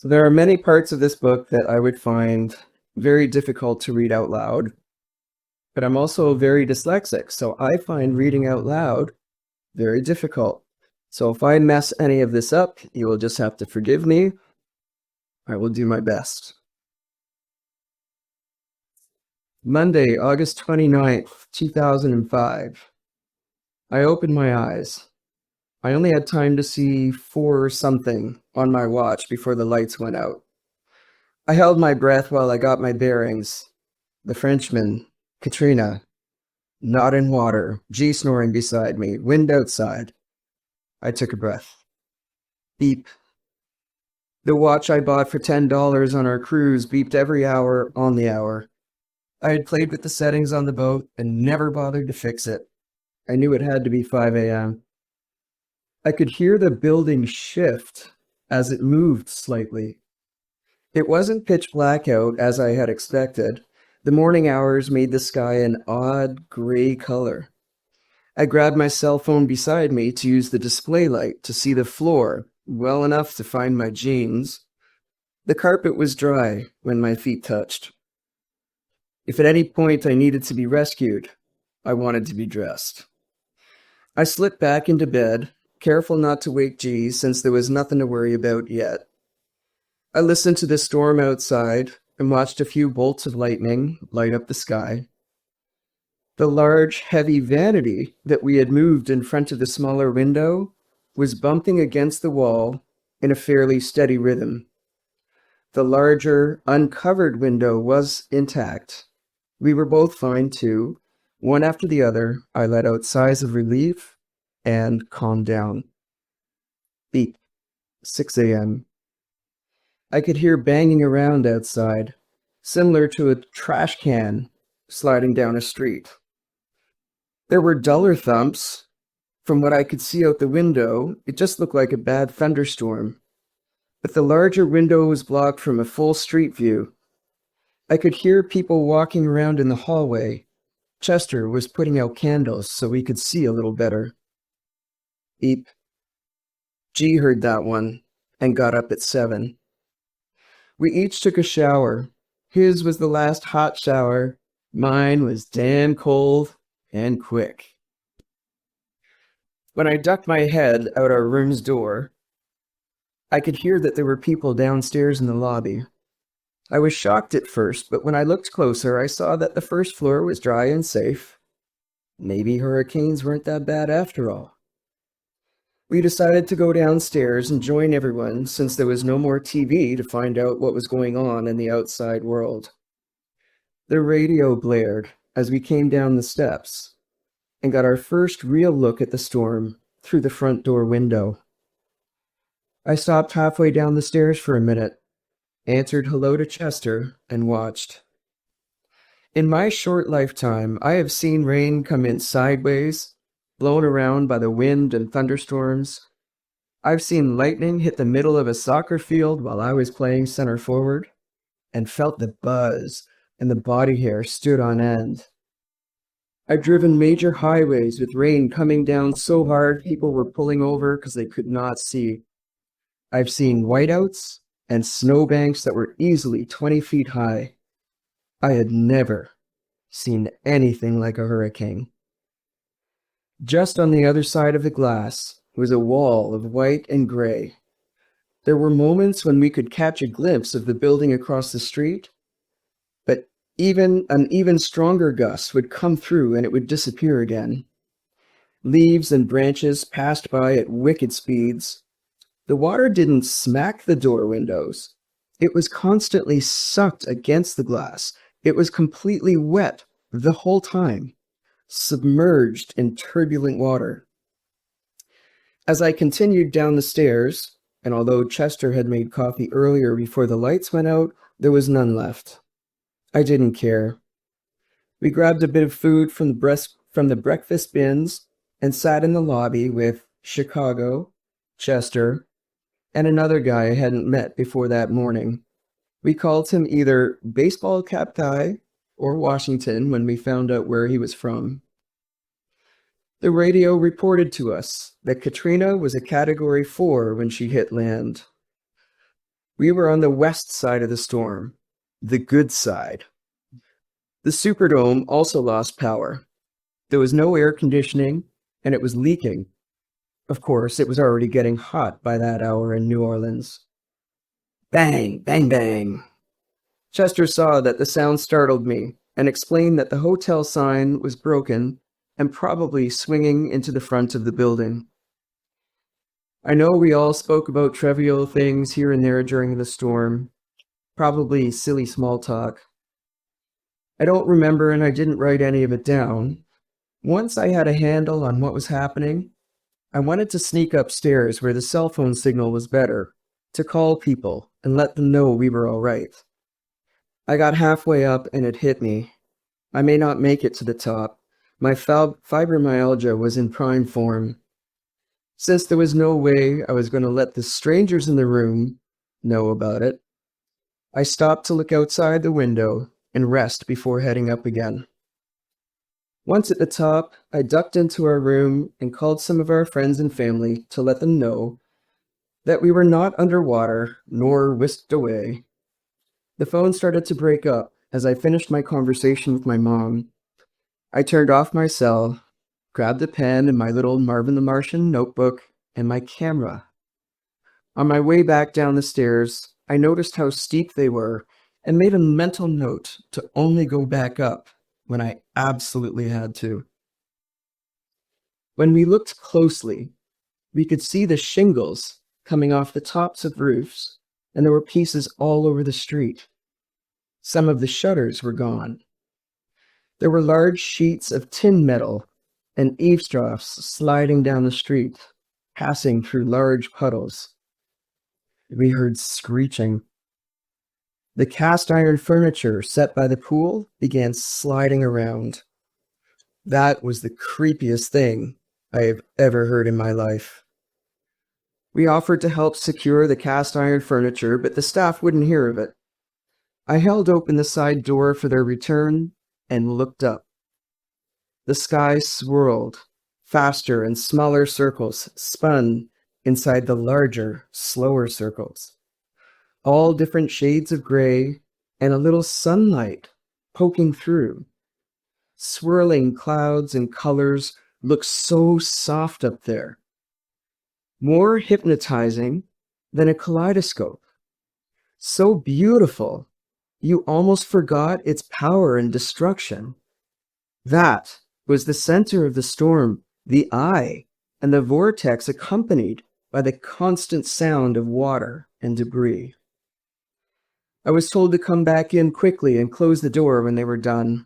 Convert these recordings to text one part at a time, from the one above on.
So there are many parts of this book that I would find very difficult to read out loud, but I'm also very dyslexic, so I find reading out loud very difficult. So if I mess any of this up, you will just have to forgive me. I will do my best. Monday, August 29th, 2005. I opened my eyes. I only had time to see 4 something on my watch before the lights went out. I held my breath while I got my bearings. The Frenchman, Katrina, not in water, G snoring beside me, wind outside. I took a breath. Beep. The watch I bought for $10 on our cruise beeped every hour on the hour. I had played with the settings on the boat and never bothered to fix it. I knew it had to be 5 a.m. I could hear the building shift as it moved slightly. It wasn't pitch black out as I had expected. The morning hours made the sky an odd gray color. I grabbed my cell phone beside me to use the display light to see the floor well enough to find my jeans. The carpet was dry when my feet touched. If at any point I needed to be rescued, I wanted to be dressed. I slipped back into bed, careful not to wake G since there was nothing to worry about yet. I listened to the storm outside and watched a few bolts of lightning light up the sky. The large, heavy vanity that we had moved in front of the smaller window was bumping against the wall in a fairly steady rhythm. The larger, uncovered window was intact. We were both fine too. One after the other, I let out sighs of relief and calmed down. Beep. 6 a.m. I could hear banging around outside, similar to a trash can sliding down a street. There were duller thumps. From what I could see out the window, it just looked like a bad thunderstorm. But the larger window was blocked from a full street view. I could hear people walking around in the hallway. Chester was putting out candles so we could see a little better. Beep. G heard that one and got up at 7. We each took a shower. His was the last hot shower. Mine was damn cold and quick. When I ducked my head out our room's door, I could hear that there were people downstairs in the lobby. I was shocked at first, but when I looked closer, I saw that the first floor was dry and safe. Maybe hurricanes weren't that bad after all. We decided to go downstairs and join everyone since there was no more TV to find out what was going on in the outside world. The radio blared as we came down the steps and got our first real look at the storm through the front door window. I stopped halfway down the stairs for a minute, answered hello to Chester, and watched. In my short lifetime, I have seen rain come in sideways, blown around by the wind and thunderstorms. I've seen lightning hit the middle of a soccer field while I was playing center forward, and felt the buzz and the body hair stood on end. I've driven major highways with rain coming down so hard people were pulling over because they could not see. I've seen whiteouts and snowbanks that were easily 20 feet high. I had never seen anything like a hurricane. Just on the other side of the glass was a wall of white and gray. There were moments when we could catch a glimpse of the building across the street, but an even stronger gust would come through and it would disappear again. Leaves and branches passed by at wicked speeds. The water didn't smack the door windows. It was constantly sucked against the glass. It was completely wet the whole time, submerged in turbulent water. As I continued down the stairs, and although Chester had made coffee earlier before the lights went out, there was none left. I didn't care. We grabbed a bit of food from the breakfast bins and sat in the lobby with Chicago, Chester, and another guy I hadn't met before that morning. We called him either Baseball Cap Guy or Washington when we found out where he was from. The radio reported to us that Katrina was a Category 4 when she hit land. We were on the west side of the storm, the good side. The Superdome also lost power. There was no air conditioning, and it was leaking. Of course, it was already getting hot by that hour in New Orleans. Bang, bang, bang. Chester saw that the sound startled me and explained that the hotel sign was broken and probably swinging into the front of the building. I know we all spoke about trivial things here and there during the storm, probably silly small talk. I don't remember and I didn't write any of it down. Once I had a handle on what was happening, I wanted to sneak upstairs where the cell phone signal was better, to call people and let them know we were all right. I got halfway up and it hit me. I may not make it to the top. My fibromyalgia was in prime form. Since there was no way I was going to let the strangers in the room know about it, I stopped to look outside the window and rest before heading up again. Once at the top, I ducked into our room and called some of our friends and family to let them know that we were not underwater nor whisked away. The phone started to break up as I finished my conversation with my mom. I turned off my cell, grabbed a pen and my little Marvin the Martian notebook, and my camera. On my way back down the stairs, I noticed how steep they were and made a mental note to only go back up when I absolutely had to. When we looked closely, we could see the shingles coming off the tops of roofs, and there were pieces all over the street. Some of the shutters were gone. There were large sheets of tin metal and eavesdrops sliding down the street, passing through large puddles. We heard screeching. The cast iron furniture set by the pool began sliding around. That was the creepiest thing I have ever heard in my life. We offered to help secure the cast iron furniture, but the staff wouldn't hear of it. I held open the side door for their return and looked up. The sky swirled. Faster and smaller circles spun inside the larger, slower circles. All different shades of gray and a little sunlight poking through. Swirling clouds and colors looked so soft up there. More hypnotizing than a kaleidoscope. So beautiful, you almost forgot its power and destruction. That was the center of the storm, the eye, and the vortex accompanied by the constant sound of water and debris. I was told to come back in quickly and close the door when they were done.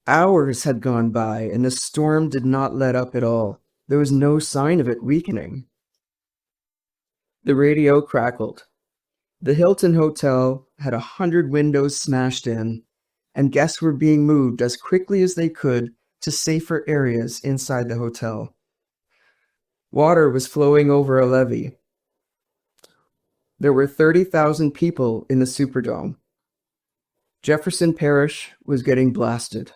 Hours had gone by and the storm did not let up at all. There was no sign of it weakening. The radio crackled. The Hilton Hotel had 100 windows smashed in, and guests were being moved as quickly as they could to safer areas inside the hotel. Water was flowing over a levee. There were 30,000 people in the Superdome. Jefferson Parish was getting blasted.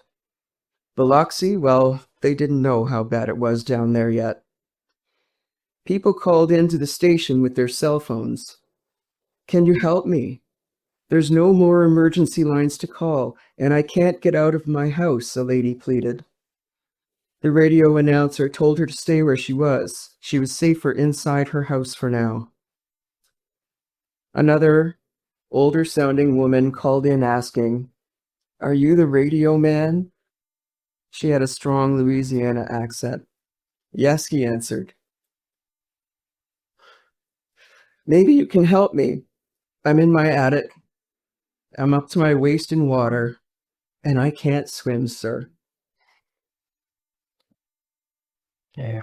Biloxi, well, they didn't know how bad it was down there yet. People called into the station with their cell phones. "Can you help me? There's no more emergency lines to call, and I can't get out of my house," a lady pleaded. The radio announcer told her to stay where she was. She was safer inside her house for now. Another, older-sounding woman called in asking, "Are you the radio man?" She had a strong Louisiana accent. "Yes," he answered. "Maybe you can help me. I'm in my attic. I'm up to my waist in water, and I can't swim, sir." Yeah.